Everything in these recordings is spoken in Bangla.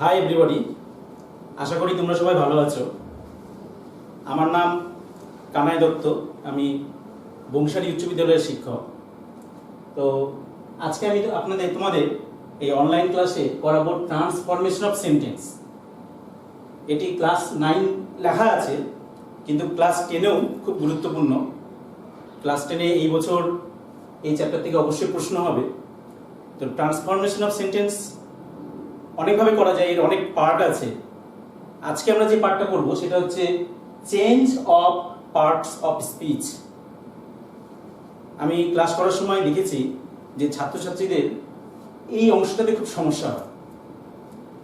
হাই এভরিবডি, আশা করি তোমরা সবাই ভালো আছো। আমার নাম কানাই দত্ত, আমি বংশালী উচ্চ বিদ্যালয়ের শিক্ষক। তো আজকে আমি তোমাদের এই অনলাইন ক্লাসে করাবো ট্রান্সফরমেশন অফ সেন্টেন্স। এটি ক্লাস 9 লেখা আছে, কিন্তু ক্লাস 10এও খুব গুরুত্বপূর্ণ। ক্লাস 10-এ এই বছর এই চ্যাপ্টার থেকে অবশ্যই প্রশ্ন হবে। তো ট্রান্সফরমেশন অফ সেন্টেন্স অনেকভাবে করা যায়, এর অনেক পার্ট আছে। আজকে আমরা যে পার্টটা করব সেটা হচ্ছে change of parts of speech. আমি ক্লাস করার সময় দেখেছি যে ছাত্রছাত্রীদের এই অংশটাতে খুব সমস্যা হয়।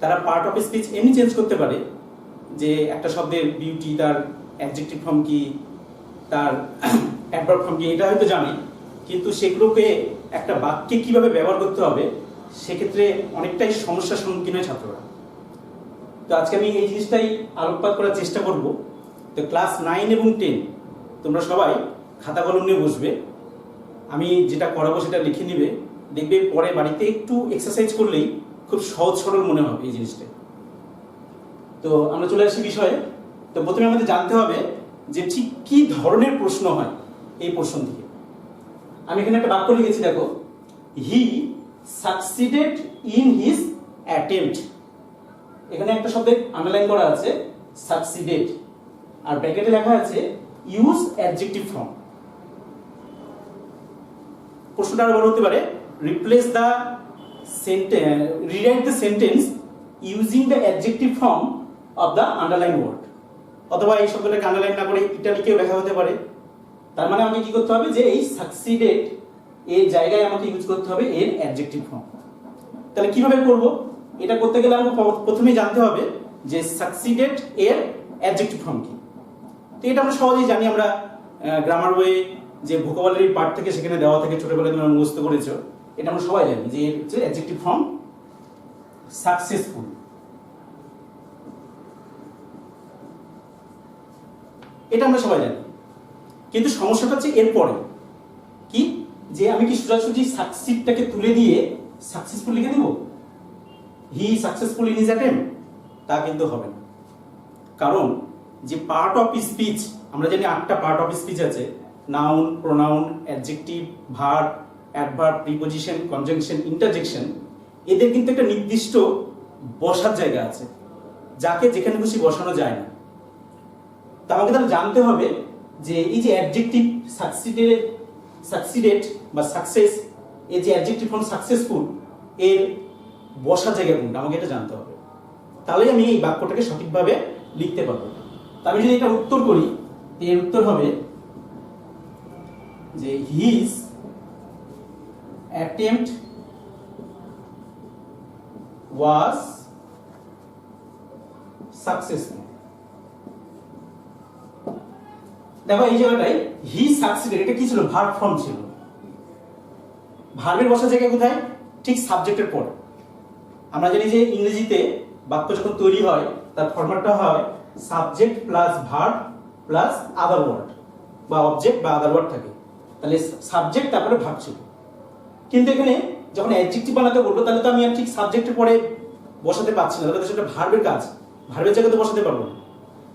তারা পার্ট অফ স্পিচ এমনি চেঞ্জ করতে পারে যে একটা শব্দের বিউটি, তার অ্যাডজেক্টিভ ফর্ম কি, তার অ্যাডভার্ব ফর্ম কি, এটা হয়তো জানে, কিন্তু সেগুলোকে একটা বাক্যে কিভাবে ব্যবহার করতে হবে সেক্ষেত্রে অনেকটাই সমস্যার সম্মুখীন হয় ছাত্ররা। তো আজকে আমি এই জিনিসটাই আলোকপাত করার চেষ্টা করব। তো ক্লাস 9 এবং 10 তোমরা সবাই খাতা কলম নিয়ে বসবে, আমি যেটা করাবো সেটা লিখে নিবে, দেখবে পরে বাড়িতে একটু এক্সারসাইজ করলেই খুব সহজ সরল মনে হবে এই জিনিসটা। তো আমরা চলে আসি বিষয়ে। তো প্রথমে আমাদের জানতে হবে যে ঠিক কি ধরনের প্রশ্ন হয় এই প্রশ্ন থেকে। আমি এখানে একটা বাক্য লিখেছি, দেখো, হি সাকসিডেড ইন হিজ অ্যাটেম্পট। এখানে একটা শব্দের আন্ডারলাইন করা আছে সাকসিডেড, আর ব্র্যাকেটে লেখা আছে ইউজ অ্যাডজেক্টিভ ফর্ম। প্রশ্নটা আরো বড় হতে পারে, replace the sentence, rewrite the sentence using the adjective form of the underline word. অথবা এই শব্দটাকে আন্ডারলাইন না করে ইটালিকেও লেখা হতে পারে। তার মানে আমাকে কি করতে হবে যে এই সাকসিডেড এর জায়গায় আমাকে ইউজ করতে হবে এর অ্যাডজেক্টিভ ফর্ম। তাহলে কিভাবে করব? এটা করতে গেলে আমাকে প্রথমেই জানতে হবে যে সাকসিডেড এর অ্যাডজেক্টিভ ফর্ম কি। তো এটা আমরা সহজেই জানি, আমরা গ্রামার বইয়ে যে ভোকাবুলারি পার্ট থেকে সেখানে দেওয়া থেকে ছোটবেলায় তোমরা মুখস্থ করেছো, এটা আমরা সবাই জানি যে এর হচ্ছে অ্যাডজেক্টিভ ফর্ম সাকসেসফুল। এটা আমরা সবাই জানি, কিন্তু সমস্যাটা হচ্ছে এরপরে কি, যে আমি কি সোজাসুজি সাকসিডটাকে তুলে দিয়ে সাকসেসফুল লিখে দেব, হি সাকসেসফুল ইন হিজ অ্যাটেম্পট, তা কিন্তু হবে না। কারণ যে পার্ট অফ স্পিচ, আমরা জানি 8টা পার্ট অফ স্পিচ আছে, noun, pronoun, adjective, verb, adverb, preposition, conjunction, interjection, এদের কিন্তু একটা নির্দিষ্ট বসার জায়গা আছে, যাকে যেখানে খুশি বসানো যায় না। তা আমাকে তাহলে জানতে হবে যে এই যে অ্যাডজেক্টিভ সাকসিডেড বা সাকসেস, এই যে অ্যাডজেক্টিভ ফর্ম সাকসেসফুল, এর বসার জায়গা কোনটা আমাকে এটা জানতে হবে। তাহলে আমি এই বাক্যটাকে সঠিকভাবে লিখতে পারবো। তা আমি যদি এটা উত্তর করি, এর উত্তর হবে যে হিজ অ্যাটেম্পট ওয়াজ সাকসেসফুল। দেখো এই জায়গাটায় হি সাকসিডেড, এটা কি ছিল? ভার্ব ফর্ম ছিল। ভার্বের বসার জায়গা কোথায়? ঠিক সাবজেক্টের পর। আমরা জানি যে ইংরেজিতে বাক্য যখন তৈরি হয় তার ফরম্যাটটা হয় subject plus verb plus other word, বা অবজেক্ট বা আদার ওয়ার্ড থাকে। তাহলে সাবজেক্ট তারপরে ভার্ব ছিল। কিন্তু এখানে যখন অ্যাডজেক্টিভ বানাতে বলবো, তাহলে তো আমি আর ঠিক সাবজেক্টের পরে বসাতে পারছি না, তাহলে সেটা ভার্বের কাজ, ভার্বের জায়গাতে বসাতে পারবো না।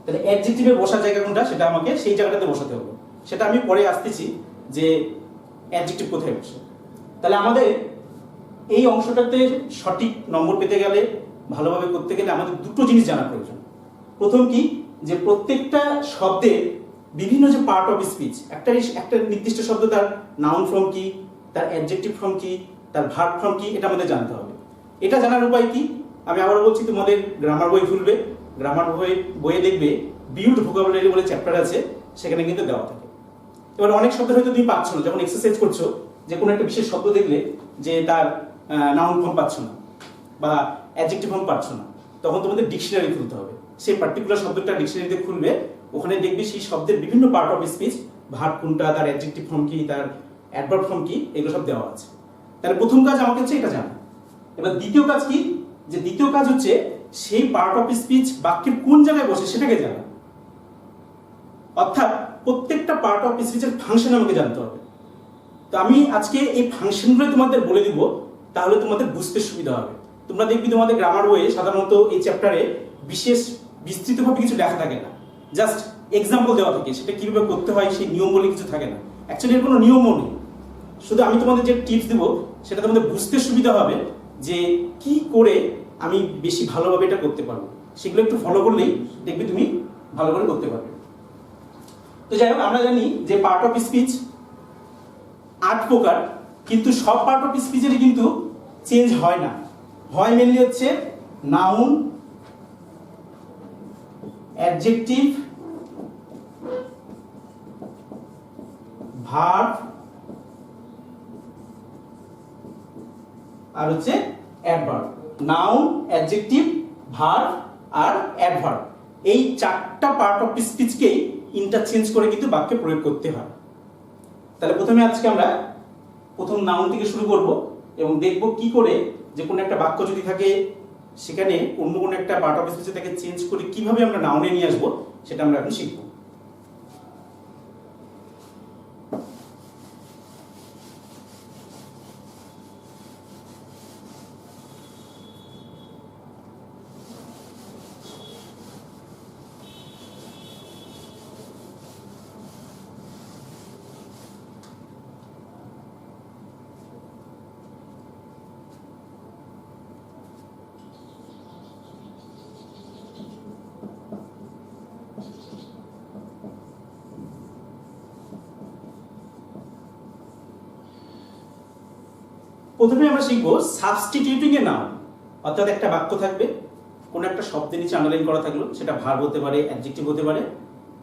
তাহলে অ্যাডজেক্টিভের বসার জায়গা কোনটা, সেটা আমাকে সেই জায়গাটাতে বসাতে হবে। সেটা আমি পরে আসতেছি যে অ্যাডজেক্টিভ কোথায় বসে। তাহলে আমাদের এই অংশটাতে সঠিক নম্বর পেতে গেলে, ভালোভাবে করতে গেলে আমাদের দুটো জিনিস জানা প্রয়োজন। প্রথম কি, যে প্রত্যেকটা শব্দের বিভিন্ন যে পার্ট অফ স্পিচ, একটা নির্দিষ্ট শব্দ তার নাউন ফর্ম কি, তার অ্যাডজেক্টিভ ফর্ম কি, তার ভার্ব ফর্ম কি, এটা আমাদের জানতে হবে। এটা জানার উপায় কি? আমি আবার বলছি, তোমাদের গ্রামার বই খুলবে, গ্রামার বইয়ে দেখবে বিউড ভোকাবুলারি বলে চ্যাপ্টার আছে, সেখানে কিন্তু দেওয়া থাকে। এবার অনেক শব্দ হয়তো তুমি পাচ্ছ না, যখন এক্সারসাইজ করছো যে কোনো একটা বিশেষ শব্দ দেখলে যে তার নাউন ফর্ম পাচ্ছ না বা অ্যাডজেক্টিভ ফর্ম পাচ্ছ না, তখন তোমাদের ডিকশনারি খুলতে হবে। সেই পার্টিকুলার শব্দটা ডিকশনারিতে খুলবে, ওখানে দেখবে সেই শব্দের বিভিন্ন পার্ট অফ স্পিচ, ভার্ব কোনটা, তার অ্যাডজেক্টিভ ফর্ম কি, তার অ্যাডভার্ব ফর্ম কি, এগুলো সব দেওয়া আছে। তাহলে প্রথম কাজ আমাকে হচ্ছে এটা জানা। এবার দ্বিতীয় কাজ কি, যে দ্বিতীয় কাজ হচ্ছে সেই পার্ট অফ স্পিচ বাক্যের কোন জায়গায় বসে সেটাকে জানা। অর্থাৎ প্রত্যেকটা পার্ট অফ স্পিচের ফাংশন আমাকে জানতে হবে। তো আমি আজকে এই ফাংশনগুলো তোমাদের বলে দিব, তাহলে তোমাদের বুঝতে সুবিধা হবে। তোমরা দেখবি তোমাদের গ্রামার বইয়ে সাধারণত এই চ্যাপ্টারে বিশেষ বিস্তৃতভাবে কিছু লেখা থাকে না, জাস্ট এক্সাম্পল দেওয়া থাকে, সেটা কিভাবে করতে হয় সেই নিয়ম বলে কিছু থাকে না। অ্যাকচুয়ালি এর কোনো নিয়মও নেই, শুধু আমি তোমাদের যে টিপস দেবো সেটা তোমাদের বুঝতে সুবিধা হবে যে কি করে আমি বেশি ভালোভাবে এটা করতে পারবো। সেগুলো একটু ফলো করলেই দেখবে তুমি ভালো করে করতে পারবে। তো যাই হোক, আমরা জানি যে পার্ট অফ স্পিচ 8 প্রকার, কিন্তু সব পার্ট অফ স্পিচেরই কিন্তু চেঞ্জ হয় না। হয় মেনলি হচ্ছে নাউন, অ্যাডজেক্টিভ, ভার্ব আর হচ্ছে অ্যাডভার্ব। নাউন, অ্যাডজেক্টিভ, ভার্ব আর অ্যাডভার্ব, এই 4টা পার্ট অফ স্পিচকেই ইন্টারচেঞ্জ করে কিন্তু বাক্যে প্রয়োগ করতে হয়। তাহলে প্রথমে আজকে আমরা প্রথম নাউন থেকে শুরু করব এবং দেখব কি করে যে কোনো একটা বাক্য যদি থাকে সেখানে অন্য কোনো একটা পার্ট অফ স্পিচে তাকে চেঞ্জ করে কিভাবে আমরা নাউনে নিয়ে আসবো সেটা আমরা এখন শিখব। প্রথমে আমরা শিখব সাবস্টিটিউটিং এ নাউন, অর্থাৎ একটা বাক্য থাকবে, কোনো একটা শব্দের নিচে আন্ডারলাইন করা থাকলো, সেটা ভার্ব হতে পারে, অ্যাডজেক্টিভ হতে পারে।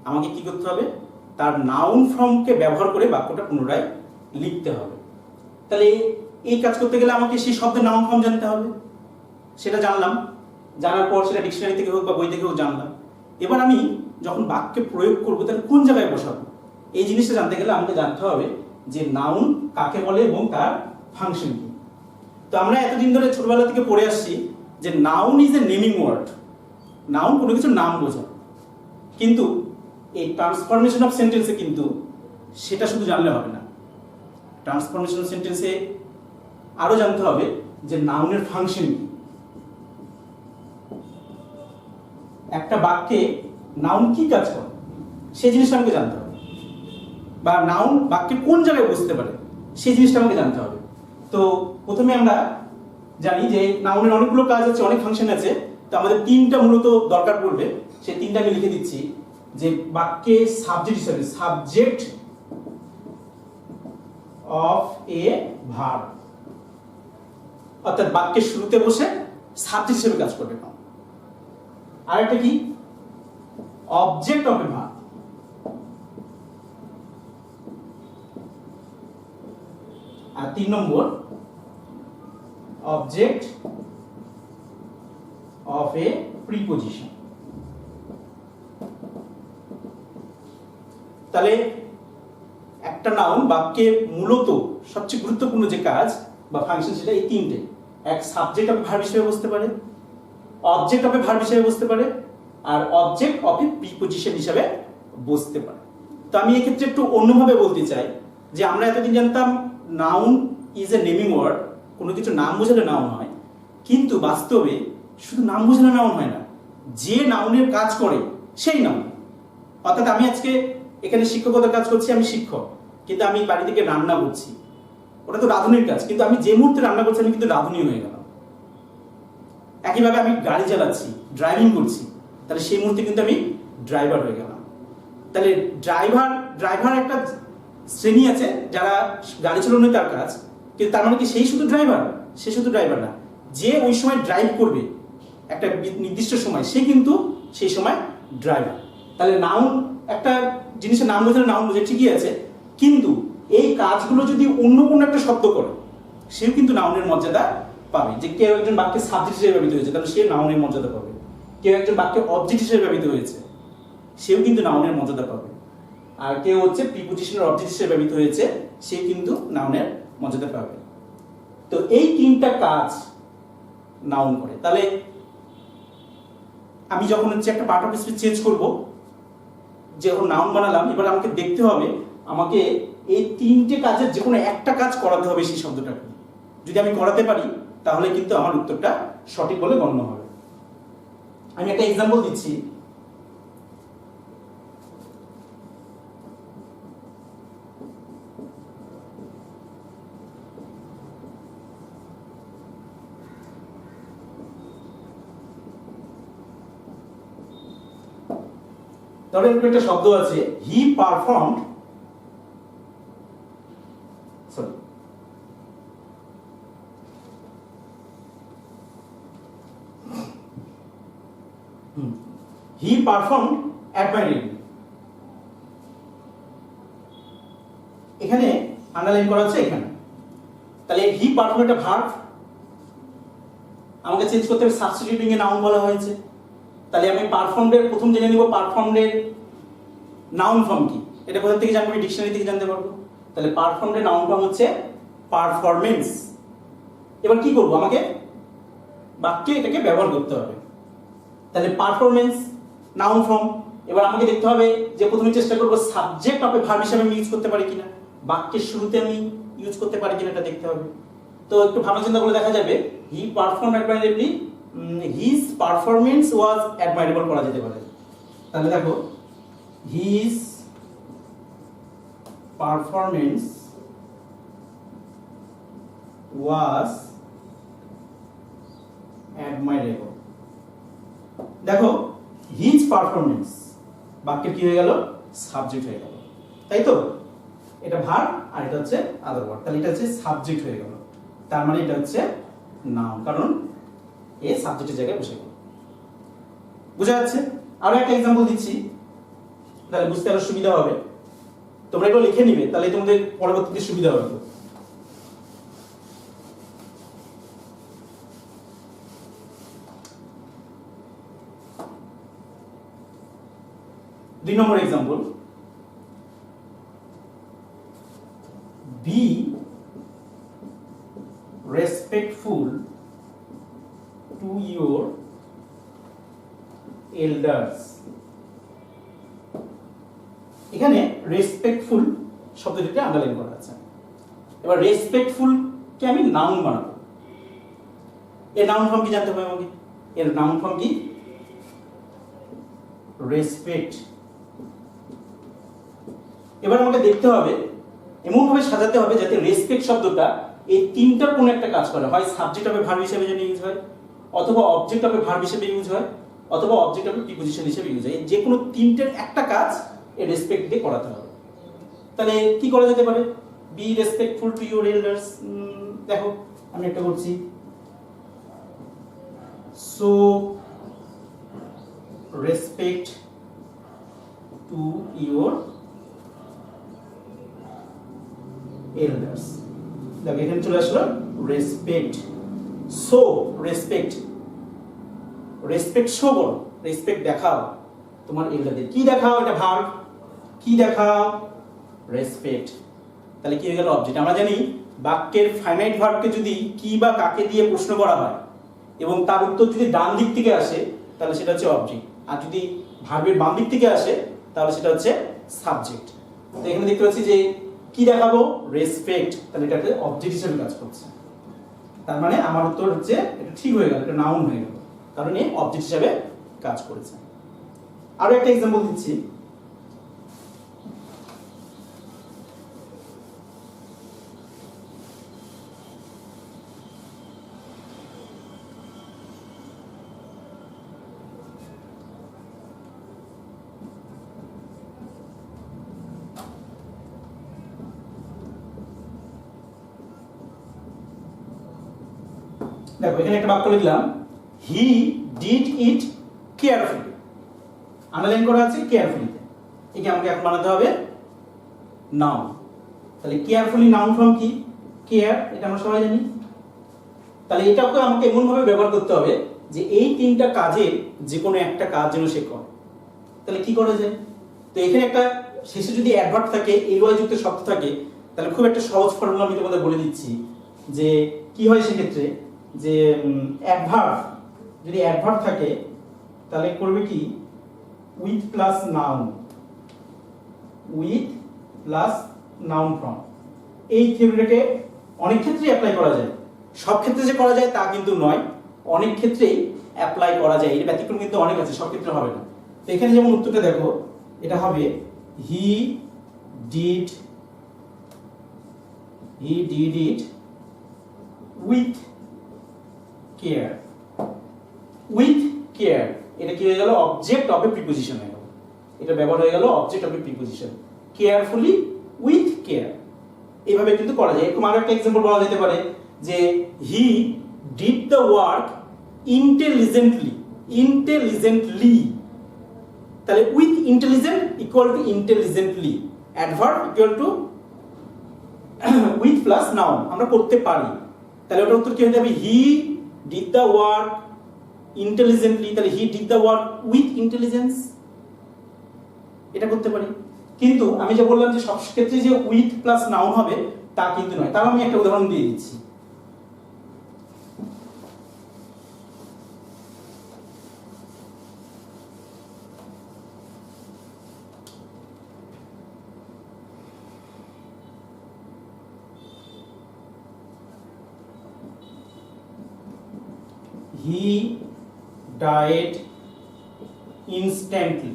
আমাকে কি করতে হবে, তার নাউন ফর্মকে ব্যবহার করে বাক্যটা পুনরায় লিখতে হবে। তাহলে এই কাজ করতে গেলে আমাকে সেই শব্দের নাউন ফর্ম জানতে হবে, সেটা জানলাম, জানার পর সেটা ডিকশনারি থেকে হোক বা বই থেকে হোক জানলাম। এবার আমি যখন বাক্যে প্রয়োগ করবো তাহলে কোন জায়গায় বসাবো, এই জিনিসটা জানতে গেলে আমাকে জানতে হবে যে নাউন কাকে বলে এবং তার ফাংশন কি। তো আমরা এতদিন ধরে ছোটবেলা থেকে পড়ে আসছি যে noun is a naming word, noun কোনো কিছু নাম বোঝায়। কিন্তু এই ট্রান্সফরমেশন অফ সেন্টেন্সে কিন্তু সেটা শুধু জানলে হবে না, ট্রান্সফরমেশন অফ সেন্টেন্সে আরো জানতে হবে যে নাউনের ফাংশন কি। একটা বাক্যে নাউন কি কাজ করে সেই জিনিসটা আমাকে জানতে হবে, বা নাউন বাক্যে কোন জায়গায় বসতে পারে সেই জিনিসটা আমাকে জানতে হবে। তো প্রথমে আমরা জানি যে নাউনের অনেকগুলো কাজ আছে, অনেক ফাংশন আছে। তো আমাদের 3টা মূলত দরকার পড়বে, সেই 3টা আমি লিখে দিচ্ছি। যে বাক্যে সাবজেক্ট হিসেবে, সাবজেক্ট অফ এ ভার্ব, অর্থাৎ বাক্যের শুরুতে বসে সাবজেক্ট হিসেবে কাজ করবে। আর একটা কি, অবজেক্ট অফ এ ভার্ব, আর 3 number object of a preposition. তাহলে একটা নাউন বাক্যে মূলত সবচেয়ে গুরুত্বপূর্ণ যে কাজ বা ফাংশন সেটা এই 3টে। এক, সাবজেক্ট অফ ভার্ব হিসেবে বসতে পারে, অবজেক্ট অফ এ ভার্ব হিসেবে বসতে পারে, আর অবজেক্ট অফ এ প্রিপোজিশন হিসেবে বসতে পারে। তো আমি এক্ষেত্রে একটু অন্যভাবে বলতে চাই যে আমরা এতদিন জানতাম noun is a naming word, কোনো কিছু নাম বোঝালে নাউন হয়, কিন্তু বাস্তবে শুধু নাম বোঝালে নাউন হয় না, যে নাউনের কাজ করে সেই নাউন। অর্থাৎ আমি আজকে এখানে শিক্ষকতার কাজ করছি, আমি শিক্ষক, কিন্তু আমি বাড়ি থেকে রান্না করছি, ওটা তো রাঁধুনির কাজ, কিন্তু আমি যে মুহূর্তে রান্না করছি আমি কিন্তু রাঁধুনি হয়ে গেলাম। একইভাবে আমি গাড়ি চালাচ্ছি, ড্রাইভিং করছি, তাহলে সেই মুহূর্তে কিন্তু আমি ড্রাইভার হয়ে গেলাম। তাহলে ড্রাইভার একটা শ্রেণী আছে যারা গাড়ি চালানো তার কাজ, কিন্তু তার মানে কি সেই শুধু ড্রাইভার? সে শুধু ড্রাইভার না, যে ওই সময় ড্রাইভ করবে একটা নির্দিষ্ট সময়, সে কিন্তু সেই সময় ড্রাইভার। তাহলে নাউন একটা জিনিসের নাম বোঝালে নাউন বোঝে, ঠিকই আছে, কিন্তু এই কাজগুলো যদি অন্য কোনো একটা শব্দ করে সেও কিন্তু নাউনের মর্যাদা পাবে। যে কেউ একজন বাক্যে সাবজেক্ট হিসেবে ব্যবহৃত হয়েছে তাহলে সে নাউনের মর্যাদা পাবে, কেউ একজন বাক্যে অবজেক্ট হিসেবে ব্যবহৃত হয়েছে সেও কিন্তু নাউনের মর্যাদা পাবে, আর কেউ হচ্ছে প্রিপোজিশনের অবজেক্ট হিসেবে ব্যবহৃত হয়েছে সে কিন্তু নাউনের মর্যাদা পাবে। তো এই 3টা কাজ নাউন করে। তাহলে আমি যখন হচ্ছে একটা পার্ট অফ স্পিচ চেঞ্জ করব, যখন নাউন বানালাম, এবার আমাকে দেখতে হবে আমাকে এই 3টে কাজের যে কোনো একটা কাজ করাতে হবে সেই শব্দটাকে। যদি আমি করাতে পারি তাহলে কিন্তু আমার উত্তরটা সঠিক বলে গণ্য হবে। আমি একটা এক্সাম্পল দিচ্ছি। তাহলে এরকম একটা শব্দ আছে, হি পারফর্মড, সরি হি পারফর্মড অ্যাডমাইরেবলি। এখানে আন্ডারলাইন করা আছে এখানে। তাহলে হি পারফর্ম একটা ভার্ব, আমাকে চেঞ্জ করতে হবে, সাবস্টিটিউটিং এ নাউন বলা হয়েছে। তাহলে আমি পারফর্মডের প্রথম জেনে নিব পারফর্মডের নাউন ফর্ম কি। এটা কোথা থেকে জানবো? আমি ডিকশনারি থেকে জানতে পারবো। তাহলে পারফর্মডের নাউন ফর্ম হচ্ছে পারফরমেন্স। এবার কি করব? আমাকে বাক্যে এটাকে ব্যবহার করতে হবে। তাহলে পারফরমেন্স নাউন ফর্ম। এবার আমাকে দেখতে হবে যে প্রথমে চেষ্টা করব সাবজেক্ট অফ এ ভার্ব হিসেবে আমি ইউজ করতে পারি কিনা, বাক্যের শুরুতে আমি ইউজ করতে পারি কিনা এটা দেখতে হবে। তো একটু ভাবনা চিন্তা করে দেখা যাবে হি পারফর্ম অ্যাডমাইরেবলি, হিজ পারফরমেন্স ওয়াজ অ্যাডমাইরেবল করা যেতে পারে। তাহলে দেখো হিজ পারফরমেন্স ওয়াজ অ্যাডমাইরেবল। দেখো হিজ পারফরমেন্স বাক্যের কি হয়ে গেল? সাবজেক্ট হয়ে গেল, তাই তো? এটা ভার্ব আর এটা হচ্ছে আদার ওয়ার্ড, তাহলে এটা হচ্ছে সাবজেক্ট হয়ে গেল। তার মানে এটা হচ্ছে নাউন, কারণ এ সাবজেক্টের জায়গায় বসে গেল। বুঝা যাচ্ছে? আরো একটা এক্সাম্পল দিচ্ছি, তাহলে বুঝতে আরো সুবিধা হবে। তোমরা এগুলো লিখে নিবে, তাহলে তোমাদের পরবর্তীতে সুবিধা হবে। 2 নম্বর example, be respectful to your elders. এখানে রেসপেক্টফুল শব্দটিকে আন্ডারলাইন করা আছে। এবার রেসপেক্টফুল কে আমি নাউন বানাবো। এর নাউন ফর্ম কি জানতে হবে আমাকে? এর নাউন ফর্ম কি? রেসপেক্ট। এবার আমাকে দেখতে হবে, এমন ভাবে সাজাতে হবে যাতে রেসপেক্ট শব্দটা এই তিনটার কোন একটা কাজ করে। হয় সাবজেক্ট অফ এ ভার্ব হিসেবে যেন ইউজ হয়, অথবা অবজেক্ট অফ এ ভার্ব হিসেবে ইউজ হয়, অথবা অবজেক্ট অফ এ প্রিপজিশন হিসেবে ইউজ হয়। যে কোনো তিনটের একটা কাজ এই রেসপেক্ট দিয়ে করাতে হবে। তাহলে কি করা যেতে পারে? B respectful to your elders. দেখো আমি একটা করছি, so respect to your elders. দেখো এখানে চলে আসলো respect. So respect, respect show করো, রেসপেক্ট দেখাও তোমার এল্ডারদের। কি দেখাও? এটা ভার্ব। কি দেখাও? রেসপেক্ট। তাহলে কি হয়ে গেল? অবজেক্ট। আমরা জানি বাক্যের ফাইনাইট ভার্বকে যদি কি বা কাকে দিয়ে প্রশ্ন করা হয় এবং তার উত্তর যদি ডান দিক থেকে আসে তাহলে সেটা হচ্ছে অবজেক্ট, আর যদি ভার্বের বাম দিক থেকে আসে তাহলে সেটা হচ্ছে সাবজেক্ট। তো এখানে দেখতে পাচ্ছি যে কি দেখাবো? রেসপেক্ট। তাহলে এটাকে অবজেক্ট হিসেবে কাজ করছে। তার মানে আমার উত্তর হচ্ছে এটা ঠিক হয়ে গেল, এটা নাউন হয়ে গেল, কারণ এই অবজেক্ট হিসেবে কাজ করেছে। আরো একটা এক্সাম্পল দিচ্ছি, দেখো এখানে একটা বাক্য লিখলাম, he did it carefully. Underline করা আছে কেয়ারফুলিতে। একে আমাকে এখন বানাতে হবে নাউন। তাহলে কেয়ারফুলি নাউন ফর্ম কি? কেয়ার, এটা আমরা সবাই জানি। তাহলে এটাকে আমাকে এমন ভাবে ব্যবহার করতে হবে যে এই তিনটা কাজের যে কোনো একটা কাজ যেন সে করে। তাহলে কি করা যায়? তো এখানে একটা শেষে যদি অ্যাডভার্ব থাকে, এলওয়াই যুক্ত শব্দ থাকে, তাহলে খুব একটা সহজ ফর্মুলা আমি তোমাদের বলে দিচ্ছি যে কি হয় সেক্ষেত্রে। যে অ্যাডভার্ব, যদি অ্যাডভার্ব থাকে তাহলে করবে কি? With plus noun, with plus noun form. এই থিওরিটাকে অনেক ক্ষেত্রেই অ্যাপ্লাই করা যায়। সব ক্ষেত্রে যে করা যায় তা কিন্তু নয়, অনেক ক্ষেত্রেই অ্যাপ্লাই করা যায়, এর ব্যতিক্রম কিন্তু অনেক আছে, সব ক্ষেত্রে হবে না। তো এখানে যেমন উত্তরটা দেখো, এটা হবে he did it with care. With care এটা কি হয়ে গেল, অবজেক্ট অফ এ প্রিপোজিশন হয়ে গেল, এটা ব্যবহার হয়ে গেল object of a preposition, carefully with care. এইভাবে কিন্তু করা যায়। এরকম আরো একটা এক্সাম্পল বলা যেতে পারে যে he did the work intelligently. তাহলে with intelligent equal to intelligently, adverb equal to with plus noun আমরা করতে পারি। তাহলে ওটার উত্তর কি হয়ে যাবে, he did the work intelligently, তাহলে he did the work with intelligence, এটা করতে পারি। কিন্তু আমি যে বললাম যে সব ক্ষেত্রে যে উইথ প্লাস নাউন হবে তা কিন্তু নয়, তার আমি একটা উদাহরণ দিয়ে দিচ্ছি। He died instantly.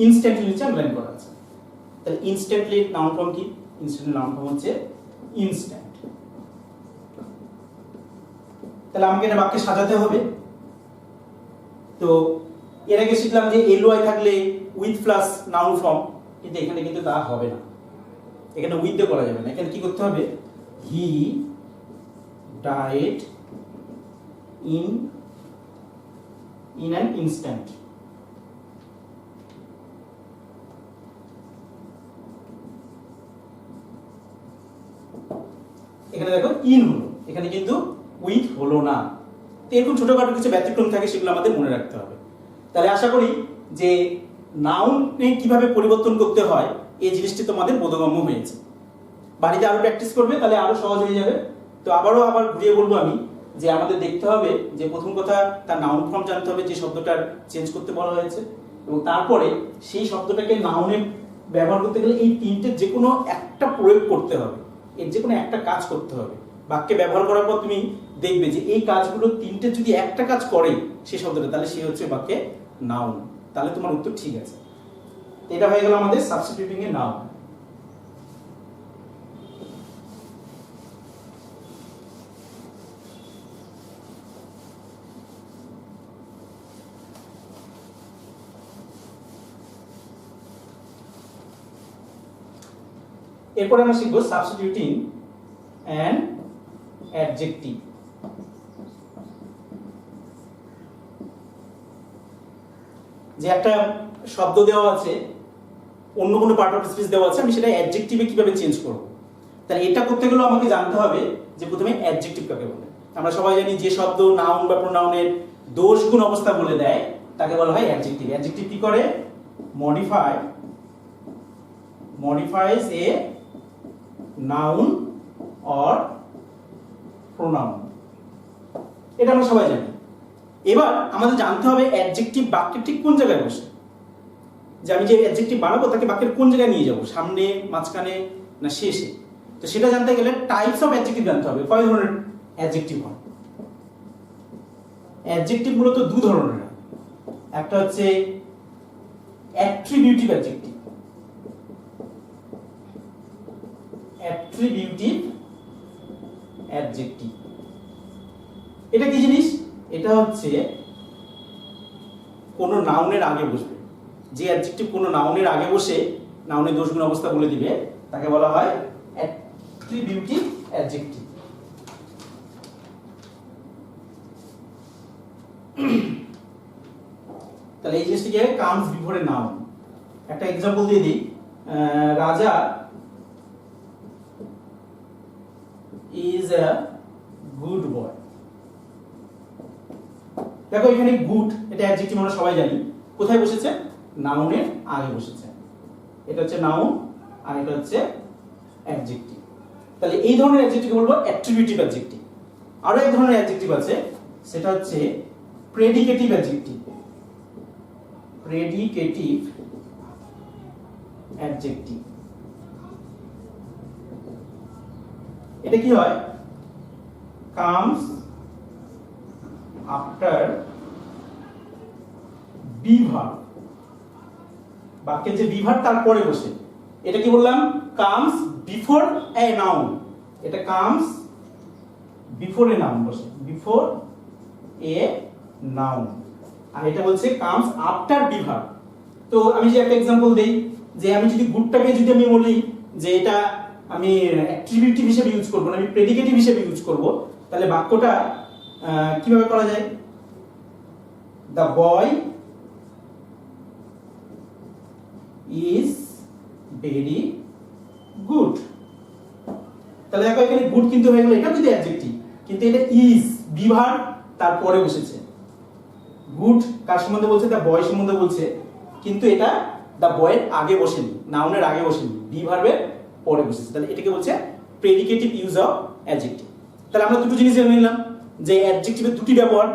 ইনস্ট্যান্টলি নিচে আন্ডারলাইন করা আছে। তাহলে ইনস্ট্যান্টলি নাউন ফর্ম কি, ইনস্ট্যান্টলি নাউন ফর্ম হচ্ছে ইনস্ট্যান্ট। তাহলে আমাকে এটা বাক্যে সাজাতে হবে। তো এর আগে শিখলাম যে এলওয়াই থাকলে উইথ প্লাস নাউন ফর্ম, কিন্তু এখানে কিন্তু তা হবে না, এখানে উইথ দিয়ে করা যাবে না। এখানে কি করতে হবে, he died in an instant। এখানে দেখো ইন হলো, এখানে কিন্তু উইথ হলো না। তো এরকম ছোটখাটো কিছু ব্যতিক্রম থাকে, সেগুলো আমাদের মনে রাখতে হবে। তাহলে আশা করি যে নাউনে কিভাবে পরিবর্তন করতে হয় এই জিনিসটি তোমাদের বোধগম্য হয়েছে। বাড়িতে আরো প্র্যাকটিস করবে, তাহলে আরো সহজ হয়ে যাবে। তো আবার ঘুরিয়ে বলবো আমি যে আমাদের দেখতে হবে যে প্রথম কথা তার নাউন ফর্ম জানতে হবে যে শব্দটার চেঞ্জ করতে বলা হয়েছে, এবং তারপরে সেই শব্দটাকে নাউনে ব্যবহার করতে গেলে এই তিনটে যে কোনো একটা প্রয়োগ করতে হবে, এর যে কোনো একটা কাজ করতে হবে। বাক্যে ব্যবহার করার পর তুমি দেখবে যে এই কাজগুলো তিনটে যদি একটা কাজ করে সেই শব্দটা, তাহলে সে হচ্ছে বাক্যে নাউন। তাহলে তোমার উত্তর ঠিক আছে। এটা হয়ে গেল আমাদের সাবস্টিটিউটিং এ নাউন। এরপরে আমরা শিখব সাবস্টিটিউটিং অ্যান অ্যাডজেক্টিভ। যে একটা শব্দ দেওয়া আছে, অন্য কোনো পার্ট অফ স্পিচ দেওয়া আছে, আমি সেটা অ্যাডজেক্টিভে কিভাবে চেঞ্জ করব। তাহলে এটা করতে গেলে আমাকে জানতে হবে যে প্রথমে অ্যাডজেক্টিভ কাকে বলে। আমরা সবাই জানি যে শব্দ নাউন বা প্রোনাউনের দোষ গুণ অবস্থা বলে দেয় তাকে বলা হয় অ্যাডজেক্টিভ। অ্যাডজেক্টিভ কি করে, modifies a noun or pronoun। এটা আমরা সবাই জানি। এবার আমাদের জানতে হবে অ্যাডজেক্টিভ বাক্যের ঠিক কোন জায়গায় বসে, যে আমি যে অ্যাডজেক্টিভ বানাবো তাকে বাক্যের কোন জায়গায় নিয়ে যাব, সামনে, মাঝখানে না শেষে। তো সেটা জানতে গেলে টাইপস অফ অ্যাডজেক্টিভ জানতে হবে। কয় ধরনের অ্যাডজেক্টিভ হয়? অ্যাডজেক্টিভ মূলত দু ধরনের। একটা হচ্ছে অ্যাট্রিবিউটিভ অ্যাডজেক্টিভ। অ্যাট্রিবিউটিভ অ্যাডজেক্টিভ এটা কি জিনিস? এটা হচ্ছে কোন নাউনের আগে বসবে। যে অ্যাডজেক্টিভ কোন নাউনের আগে বসে নাউনের দোষগুণ অবস্থা বলে দিবে তাকে বলা হয় অ্যাট্রিবিউটিভ অ্যাডজেক্টিভ। তাহলে এই জিনিসটিকে কামস বিফোরে নাউন। একটা এক্সাম্পল দিয়ে দিই, রাজা is a good boy। দেখো এখানে গুড এটা অ্যাডজেক্টিভ আমরা সবাই জানি, কোথায় বসেছে? নাউনের আগে বসেছে। এটা হচ্ছে নাউন আর এটা হচ্ছে অ্যাডজেক্টিভ। তাহলে এই ধরনের অ্যাডজেক্টিভ বলবো অ্যাট্রিবিউটিভ অ্যাডজেক্টিভ। আরো এক ধরনের অ্যাডজেক্টিভ আছে, সেটা হচ্ছে প্রেডিকেটিভ অ্যাডজেক্টিভ। প্রেডিকেটিভ অ্যাডজেক্টিভ এটা কি হয়? comes after be verb, বাক্যে যে be verb তারপরে বসে, এটা কি বললাম comes before a noun, এটা comes before a noun বসে, before a noun, আর এটা বলছে comes after be verb। তো আমি যে একটা एग्जांपल দেই, যে আমি যদি গুডটাকে যদি আমি বলি যে এটা আমি অ্যাট্রিবিউটিভ হিসেবে ইউজ করব না, আমি প্রেডিকেটিভ হিসেবে ইউজ করব, তাহলে বাক্যটা কিভাবে করা যায়? The boy is very good. তাহলে দেখো এখানে গুড কিন্তু হয়ে গেল, এটা কিন্তু অ্যাডজেক্টিভ, কিন্তু এটা ইজ বি ভার্ব তারপরে বসেছে। গুড কার সম্বন্ধে বলছে? দ্য বয় সম্বন্ধে বলছে, কিন্তু এটা দ্য বয়ের আগে বসেনি, নাউনের আগে বসেনি, বি ভার্বের পরে বসেছে। তাহলে এটাকে বলছে প্রেডিকেটিভ ইউজ অফ অ্যাডজেক্টিভ। তাহলে আমরা দুটো জিনিস জেনে নিলাম যে অ্যাডজেক্টিভের দুটি ব্যবহার,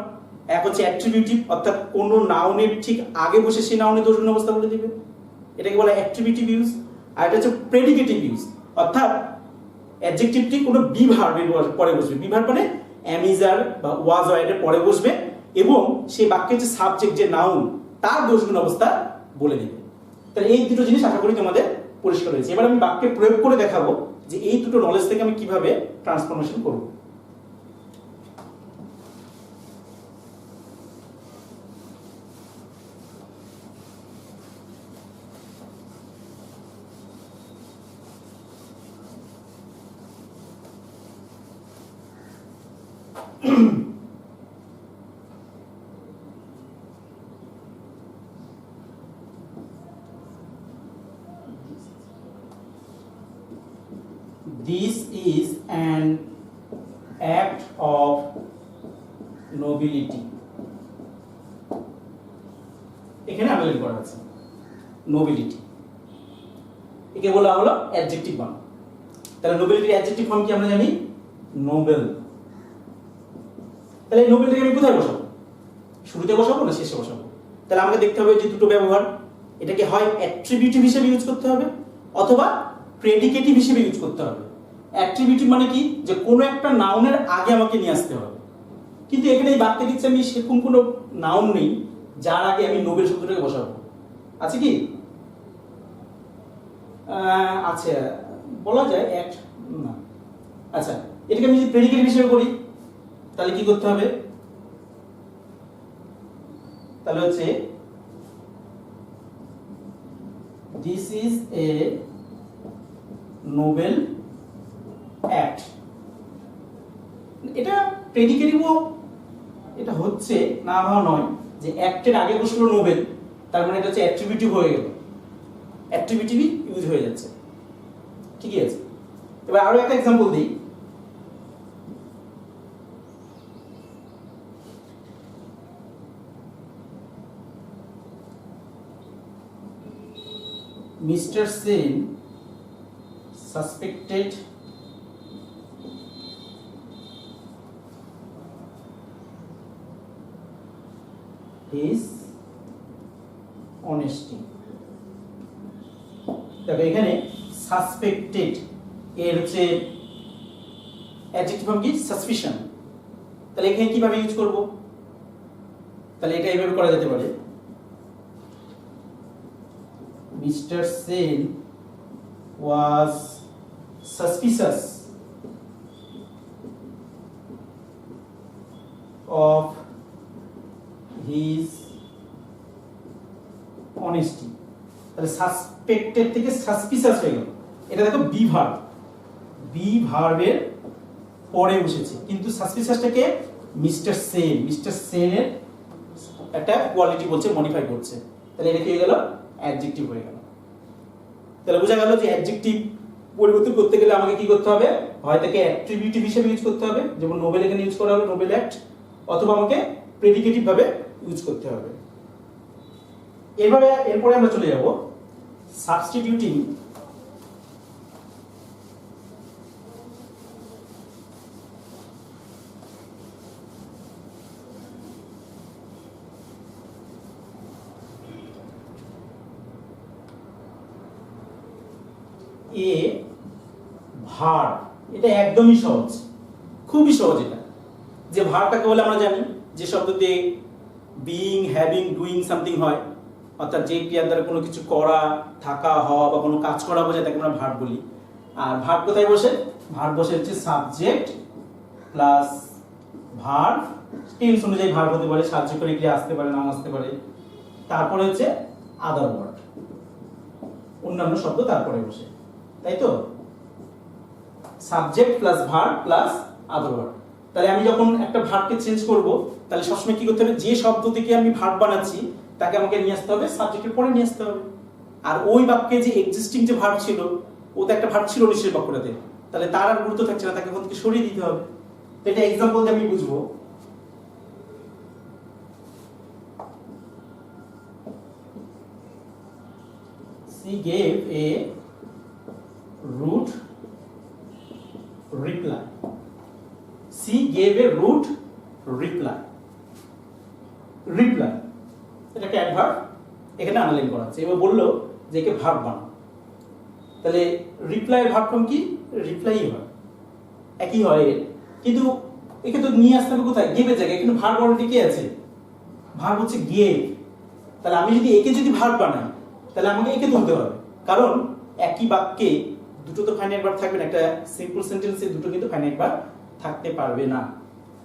এক হচ্ছে অ্যাট্রিবিউটিভ, অর্থাৎ কোন নাউনের ঠিক আগে বসে সেই নাউনের দোষগুণ অবস্থা বলে দিবে, এটাকে বলা অ্যাট্রিবিউটিভ ইউজ। আর এটা হচ্ছে প্রেডিকেটিভ ইউজ, অর্থাৎ অ্যাডজেক্টিভটি কোনো বি ভার্বের পরে বসবে, বি ভার্ব মানে am is are বা was or এর পরে বসবে এবং সেই বাক্যের যে সাবজেক্ট যে নাউন তার দোষগুণ অবস্থা বলে দিবে। তাহলে এই দুটো জিনিস আশা করি তোমাদের পরিষ্কার হয়েছে। এবার আমি বাক্যে প্রয়োগ করে দেখাবো যে এই দুটো নলেজ থেকে আমি কিভাবে ট্রান্সফরমেশন করব। This is an act of nobility. এখানে আবেদন করা আছে নোবিলিটি, একে বলা হলো অ্যাডজেক্টিভ ফর্ম। তাহলে নোবিলিটির অ্যাডজেক্টিভ ফর্ম কি আমরা জানি? নোবেল। তাহলে এই নোবেলটাকে আমি কোথায় বসাবো? শুরুতে বসাবো না শেষে বসাবো? তাহলে আমাকে দেখতে হবে যে দুটো ব্যবহার, এটাকে হয় অ্যাট্রিবিউটিভ হিসেবে ইউজ করতে হবে অথবা প্রেডিকেটিভ হিসেবে ইউজ করতে হবে। অ্যাট্রিবিউটিভ মানে কি? যে কোনো একটা নাউনের আগে আমাকে নিয়ে আসতে হবে, কিন্তু এখানে এই বাক্যে দিচ্ছে আমি সেরকম কোনো নাউন নেই যার আগে আমি নোবেল শব্দটাকে বসাবো। আছে কি? আছে, বলা যায় অ্যাক্ট না। আচ্ছা, এটাকে আমি যদি প্রেডিকেটিভ হিসেবে করি তাহলে কি করতে হবে? তাহলে হচ্ছে this is a Nobel act. এটা প্রেডিকেটিভও এটা হচ্ছে না হওয়া নয়, যে অ্যাক্টের আগে বসলো নোবেল, তার মানে এটা হচ্ছে অ্যাট্রিবিউটিভ হয়ে গেল, অ্যাট্রিবিউটিভই ইউজ হয়ে যাচ্ছে। ঠিকই আছে। এবার আরো একটা एग्जांपल দিই। Mr. Sen suspected his honesty. দেখো এখানে সাসপেক্টেড এর হচ্ছে অ্যাডজেক্টিভ ফর্ম কি? সাসপিশন। তাহলে এখানে কিভাবে ইউজ করব? তাহলে এটা এইভাবে করা যেতে পারে, Mr. Sen was suspicious of his honesty. তাহলে সাসপেক্টেড থেকে সাসপিশাস হয়ে গেল। এটা দেখো বি ভার্ব, বি ভার্বের পরে বসেছে, কিন্তু সাসপিশাসটাকে মিস্টার সেন, মিস্টার সেনের একটা কোয়ালিটি বলছে, মডিফাই করছে। তাহলে এটা কি হয়ে গেল? অ্যাডজেক্টিভ হয়ে গেল। তাহলে বোঝা গেল যে অ্যাডজেক্টিভ পরিবর্তন করতে গেলে আমাকে কি করতে হবে? হয় তাকে অ্যাট্রিবিউটিভ হিসেবে ইউজ করতে হবে, যেমন নোবেল এখানে ইউজ করা হলো নোবেল অ্যাক্ট, অথবা আমাকে প্রেডিকেটিভ ভাবে ইউজ করতে হবে। এরপরে আমরা চলে যাব সাবস্টিটিউটিং এ ভার্ব। এটা একদমই সহজ, খুবই সহজ এটা। যে ভার্বটাকে বলে আমরা জানি যে শব্দতে বিইং, হ্যাভিং, ডুইং সামথিং হয়, অর্থাৎ যে ক্রিয়ার দ্বারা কোনো কিছু করা, থাকা, হওয়া বা কোনো কাজ করা বোঝায় তাকে আমরা ভার্ব বলি। আর ভার্ব কোথায় বসে? ভার্ব বসে হচ্ছে সাবজেক্ট প্লাস ভার্ব, টেন্স অনুযায়ী ভার্ব হতে পারে, সাহায্যকারী ক্রিয়া আসতে পারে, নাও আসতে পারে। তারপরে হচ্ছে আদার ওয়ার্ড, অন্যান্য শব্দ তারপরে বসে, তাই তো? Subject plus verb plus other word. তাহলে আমি যখন একটা ভার্বকে চেঞ্জ করব, তাহলে সবসময় কি করতে হবে? যে শব্দ থেকে আমি ভার্ব বানাচ্ছি তাকে আমাকে নিয়ে আসতে হবে সাবজেক্টের পরে নিয়ে আসতে হবে। আর ওই বাক্যে যে এক্সিস্টিং যে ভার্ব ছিল, ও তো একটা ভার্ব ছিল নিশ্চয়ই বাক্যটাতে, তাহলে তার আর গুরুত্ব থাকছে না, তাকে ওখান থেকে সরিয়ে দিতে হবে। তো এটা এক্সাম্পল দিয়ে আমি বুঝবো। She gave a rude reply. She gave a rude reply. Reply এটাকে অ্যাডভার্ব এখানে আন্ডারলাইন করা আছে। এবার বললো যে একে ভার্ব বানাও, তাহলে রিপ্লাই ভার্ব ফর্ম কি? রিপ্লাই হয়, একই হয়, কিন্তু একে তো নিয়ে আসতে হবে কোথায়? গেভের জায়গায়। কিন্তু ভার্ব অলরেডি কি আছে? ভার্ব হচ্ছে গেভ। তাহলে আমি যদি একে যদি ভার্ব বানাই, তাহলে আমাকে একে তুলতে হবে, কারণ একই বাক্যে দুটো তো ফাইনাইট ভার্ব থাকবে না। একটা সিম্পল সেন্টেন্সে দুটো কিন্তু ফাইনাইট ভার্ব থাকতে পারবে না।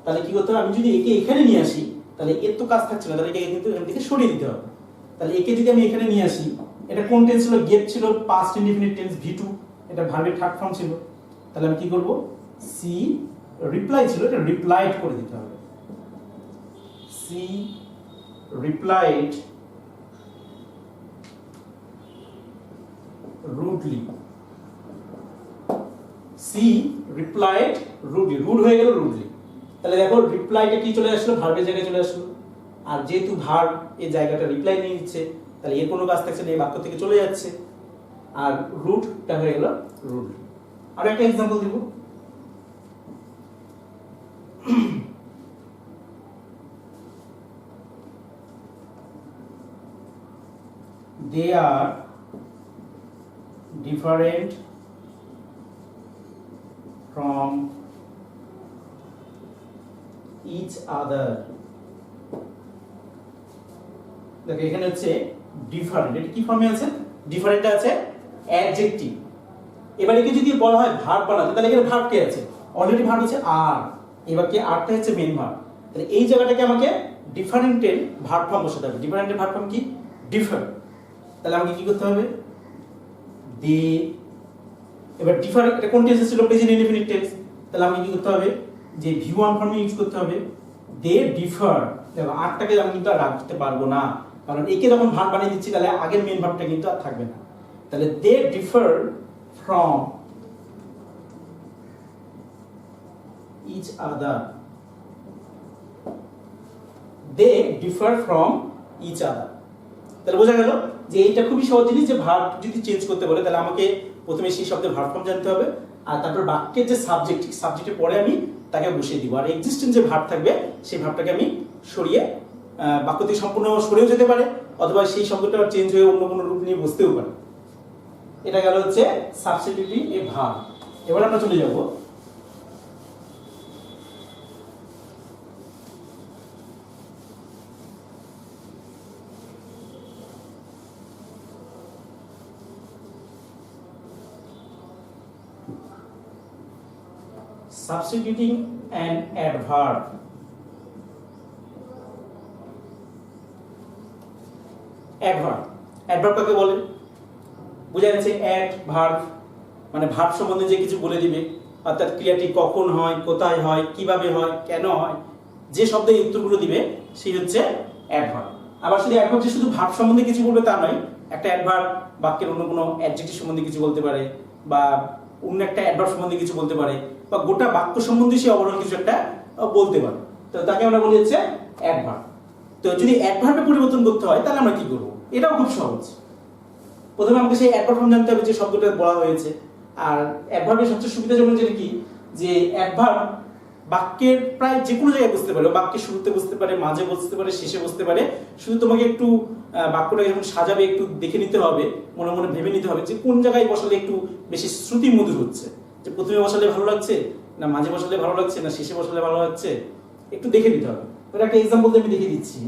তাহলে কি করতে হবে? আমি যদি একে এখানে নিয়ে আসি, তাহলে এর তো কাজ থাকছে না, তাহলে একে কিন্তু এখান থেকে সরিয়ে দিতে হবে। তাহলে একে যদি আমি এখানে নিয়ে আসি, এটা কোন টেন্স ছিল? গেভ ছিল, পাস্ট ইনডিফিনিট টেন্স V2, এটা ভার্বের থার্ড ফর্ম ছিল। তাহলে আমি কি করব? সি রিপ্লাই ছিল, এটা রিপ্লাইড করে দিতে হবে। She replied rudely. She replied rudely. Rude হয়ে গেল rudely। তাহলে দেখো রিপ্লাইটা কি চলে আসলো? ভার্বের জায়গায় চলে আসলো। আর যেহেতু ভার্ব এই জায়গাটা রিপ্লাই নিয়ে নিচ্ছে, তাহলে এর কোনো কাজ থাকছে না, এই বাক্য থেকে চলে যাচ্ছে। আর রুটটা হয়ে গেল রুড। আর একটা एग्जांपल দিব। They are different from each other. দেখো এখানে হচ্ছে ডিফারেন্ট, এটা কি ফর্মে আছে? ডিফারেন্টটা আছে অ্যাডজেক্টিভ। এবার একে যদি বলা হয় ভার্ব বানাতে, তাহলে এখানে ভার্ব কে আছে? অলরেডি ভার্ব আছে আর, এবার কি আরটা হচ্ছে মেইন ভার্ব। তাহলে এই জায়গাটাকে আমাকে ডিফারেন্টের ভার্ব ফর্ম বসাতে হবে। ডিফারেন্টের ভার্ব ফর্ম কি? ডিফার। তাহলে আমাকে কি করতে হবে? দে। এবার ডিফারেন্ট এটা কোন টেন্স ছিল? Present indefinite tense. তাহলে আমাকে কি করতে হবে? যে V1 ফর্মে ইউজ করতে হবে। They differ. দেখো আরটাকে আমি কিন্তু আর রাখতে পারবো না, কারণ একে যখন ভার্ব বানিয়ে দিচ্ছি তাহলে আগের মেইন ভার্বটা কিন্তু আর থাকবে না। তাহলে they differ from each other. They differ from each other. তাহলে বোঝা গেল যে এইটা খুবই সহজ জিনিস, যে ভার্ব যদি চেঞ্জ করতে বলে তাহলে আমাকে প্রথমে সেই শব্দের ভার্ব ফর্ম জানতে হবে, আর তারপর বাক্যের যে সাবজেক্ট, সাবজেক্টের পরে আমি তাকে বসিয়ে দিব। আর এক্সিস্টিং যে ভার্ব থাকবে সেই ভার্বটাকে আমি সরিয়ে বাক্য থেকে সম্পূর্ণ সরেও যেতে পারে, অথবা সেই শব্দটা চেঞ্জ হয়ে অন্য কোনো রূপ নিয়ে বসতেও পারে। এটা গেল হচ্ছে সাবস্টিটিউটিং এ ভার্ব। এবার আমরা চলে যাব substituting an adverb. Adverb, adverb কাকে বলে? বোঝা যাচ্ছে adverb মানে ভার্ব সম্বন্ধে যে কিছু বলে দিবে, অর্থাৎ ক্রিয়াটি কখন হয়, কোথায় হয়, কিভাবে হয়, কেন হয়, যে শব্দে উত্তরগুলো দিবে সেই হচ্ছে adverb। আবার শুধু adverb যে শুধু ভার্ব সম্বন্ধে কিছু বলবে তা নয়, একটা adverb বাক্যের অন্য কোনো অ্যাডজেক্টিভ সম্বন্ধে কিছু বলতে পারে, বা অন্য একটা অ্যাডভার্ব সম্বন্ধে কিছু বলতে পারে, বা গোটা বাক্য সম্বন্ধে সে ওভারঅল কিছু একটা বলতে পারে, তো তাকে আমরা বলি হচ্ছে অ্যাডভার্ব। তো যদি অ্যাডভার্বে পরিবর্তন করতে হয় তাহলে আমরা কি করব? এটাও খুব সহজ। প্রথমে আমাকে সেই অ্যাডভার্ব ফর্ম জানতে হবে যে শব্দটা বলা হয়েছে। আর অ্যাডভার্বের সবচেয়ে সুবিধাজনক যেটা কি, যে অ্যাডভার্ব বাক্যের প্রায় যে কোনো জায়গায় বসতে পারে, বাক্যের শুরুতে বসতে পারে, মাঝে বসতে পারে, শেষে বসতে পারে। শুধু তোমাকে একটু বাক্যটাকে যখন সাজাবে একটু দেখে নিতে হবে, মনে মনে ভেবে নিতে হবে যে কোন জায়গায় বসালে একটু বেশি শ্রুতি মধুর হচ্ছে, যে প্রথমে বসালে ভালো লাগছে, না মাঝে বসালে ভালো লাগছে, না শেষে বসালে ভালো লাগছে, একটু দেখে দিতে হবে। তাহলে একটা এক্সাম্পল দিয়ে আমি দেখিয়ে দিচ্ছি।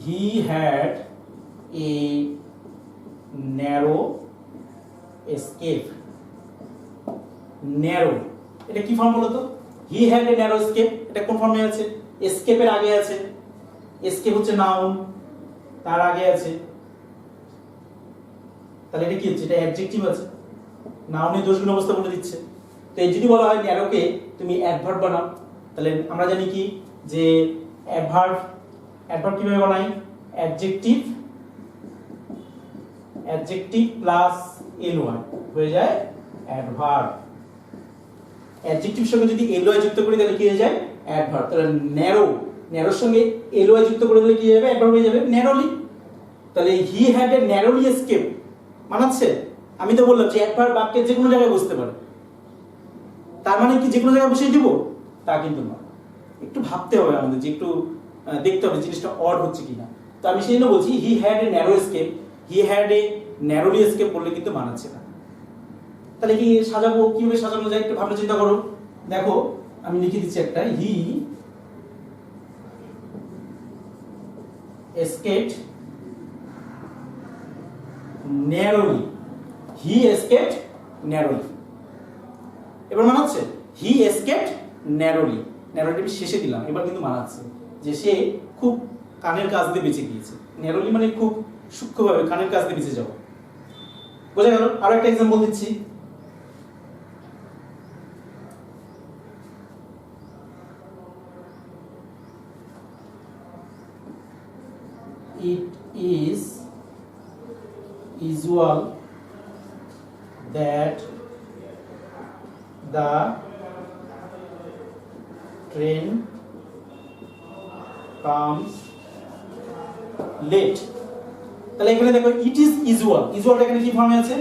He had a narrow escape. Narrow এটা কি ফর্ম বলো তো? He had a narrow escape এটা কোন ফর্মে আছে? escape এর আগে আছে। escape হচ্ছে নাউন, তার আগে আছে। তাহলে এটা কি হচ্ছে? এটা অ্যাডজেক্টিভ আছে, নাউনের দোষগুণ অবস্থা বলে দিচ্ছে। তো এই যদি বলা হয় ন্যারোকে তুমি অ্যাডভার্ব বানাও, তাহলে আমরা জানি কি যে অ্যাডভার্ব কিভাবে বানাই? অ্যাডজেক্টিভ প্লাস এলওয়াই হয়ে যায় অ্যাডভার্ব। অ্যাডজেক্টিভের সঙ্গে যদি এলওয়াই যুক্ত করি তাহলে কি হয়ে যায়? অ্যাডভার্ব। তাহলে ন্যারোর সঙ্গে এলওয়াই যুক্ত করে দিলে কি হয়ে যাবে? অ্যাডভার্ব হয়ে যাবে ন্যারোলি। তাহলে he had a narrowly escape মানাচ্ছে? আমি তো বললাম যে অ্যাডভার্ব বাক্যের যে কোনো জায়গায় বসতে পারে, তার মানে কি যে কোনো জায়গায় বসিয়ে দিব? তা কিন্তু না, একটু ভাবতে হবে আমাদের, যে একটু দেখতে হবে জিনিসটা অড হচ্ছে কিনা। তো আমি সেই জন্য বলছি he had a narrow escape, he had a narrowly escape বললে কিন্তু মানাচ্ছে না। তাহলে কি সাজাবো, কিভাবে সাজানো যায় একটু ভাবনা চিন্তা করো। দেখো আমি লিখে দিচ্ছি একটা, হি escaped narrowly. He escaped narrowly. এবার মানাচ্ছে? He escaped narrowly. narrowly আমি শেষে দিলাম, এবার কিন্তু মানাচ্ছে যে সে খুব কানের কাছ দিয়ে বেঁচে গিয়েছে। narrowly মানে খুব সূক্ষ্মভাবে কানের কাছ দিয়ে বেঁচে যাওয়া। বোঝা গেল? আরো একটা एग्जांपल দিচ্ছি। It is usual that the train comes late. তাহলে এখানে দেখো ইট ইজ ইউজুয়াল, ইউজুয়ালটা এখানে কি ফর্মে আছে?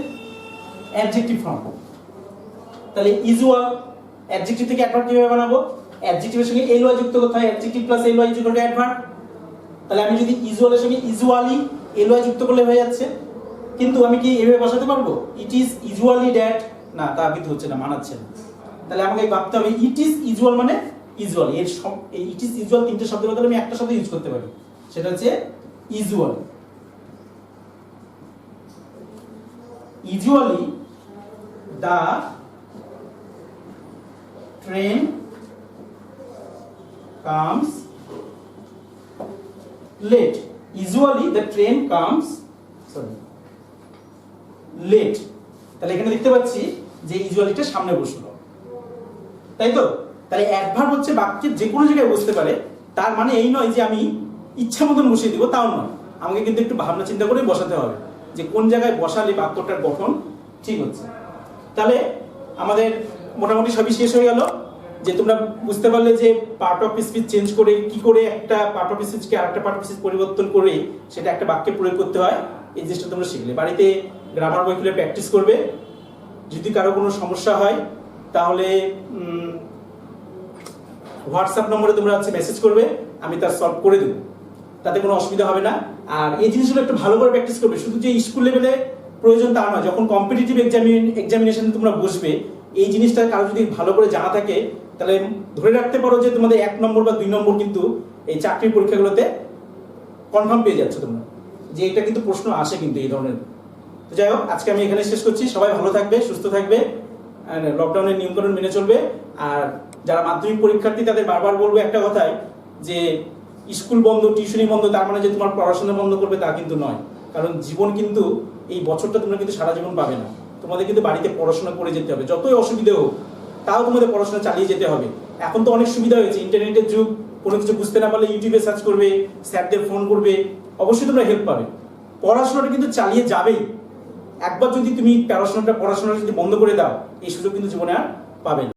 Adjective form. তাহলে ইউজুয়াল অ্যাডজেক্টিভ থেকে অ্যাডভার্ব কিভাবে বানাবো? অ্যাডজেক্টিভের সঙ্গে এলওয়াই যুক্ত করতে হয়, adjective plus LY equal to adverb. তাহলে আমি যদি ইউজুয়ালের সঙ্গে ইউজুয়ালি এলওয়াই যুক্ত করলে হয়ে যাচ্ছে, কিন্তু আমি কি এভাবে বসাতে পারবো? ইট ইজ ইউজুয়ালি দ্যাট, না তা কিন্তু হচ্ছে না, মানাচ্ছে না। তাহলে আমাকে ভাবতে হবে ইট ইজ ইউজুয়াল মানে ইউজুয়াল, এর সব এই ইট ইজ ইউজুয়াল তিনটে শব্দের বদলে আমি একটা শব্দ ইউজ করতে পারি, সেটা হচ্ছে usual. Usually the train comes late. Usually the train comes late. তাহলে এখানে দেখতে পাচ্ছি যে ইউজুয়ালিটা সামনে বসলো, তাই তো? তাহলে অ্যাডভার্ব হচ্ছে বাক্যের যে কোনো জায়গায় বসতে পারে, তার মানে এই নয় যে আমি ইচ্ছা মতন বসিয়ে দিব, তাও নয়। আমাকে কিন্তু একটু ভাবনা চিন্তা করে বসাতে হবে যে কোন জায়গায় বসালে বাক্যটার গঠন ঠিক হচ্ছে। তাহলে আমাদের মোটামুটি সবই শেষ হয়ে গেল, যে তোমরা বুঝতে পারলে যে পার্ট অফ স্পিচ চেঞ্জ করে কি করে একটা পার্ট অফ স্পিচকে আরেকটা পার্ট অফ স্পিচ পরিবর্তন করে সেটা একটা বাক্যে প্রয়োগ করতে হয়। এই জিনিসটা তোমরা শিখলে, বাড়িতে গ্রামার বই খুলে প্র্যাকটিস করবে। যদি কারো কোনো সমস্যা হয় তাহলে হোয়াটসঅ্যাপ নম্বরে তোমরা মেসেজ করবে, আমি তার সলভ করে দেবো, তাতে কোনো অসুবিধা হবে না। আর এই জিনিসগুলো একটু ভালো করে প্র্যাকটিস করবে, শুধু যে স্কুল লেভেলে প্রয়োজন তা নয়, যখন কম্পিটিটিভ এক্সামিনেশনে তোমরা বসবে এই জিনিসটা কারো যদি ভালো করে জানা থাকে তাহলে ধরে রাখতে পারো যে তোমাদের 1 নম্বর বা 2 নম্বর কিন্তু এই চাকরির পরীক্ষাগুলোতে কনফার্ম পেয়ে যাচ্ছে তোমরা, যে এটা কিন্তু প্রশ্ন আসে কিন্তু এই ধরনের। তো যাই হোক, আজকে আমি এখানে শেষ করছি। সবাই ভালো থাকবে, সুস্থ থাকবে, লকডাউনের নিয়মকানুন মেনে চলবে। আর যারা মাধ্যমিক পরীক্ষার্থী তাদের বারবার বলবো একটা কথাই, যে স্কুল বন্ধ, টিউশনি বন্ধ তার মানে যে তোমার পড়াশোনা বন্ধ করবে তা কিন্তু নয়। কারণ জীবন কিন্তু এই বছরটা তোমরা কিন্তু সারা জীবন পাবে না, তোমাদের কিন্তু বাড়িতে পড়াশোনা করে যেতে হবে, যতই অসুবিধা হোক তাও তোমাদের পড়াশোনা চালিয়ে যেতে হবে। এখন তো অনেক সুবিধা হয়েছে, ইন্টারনেটের যুগ, কোনো কিছু বুঝতে না পারলে ইউটিউবে সার্চ করবে, স্যারদের ফোন করবে, অবশ্যই তোমরা হেল্প পাবে। পড়াশোনাটা কিন্তু চালিয়ে যাবেই। একবার যদি তুমি পড়াশোনাটা যদি বন্ধ করে দাও এই সুযোগ কিন্তু জীবনে আর পাবে না।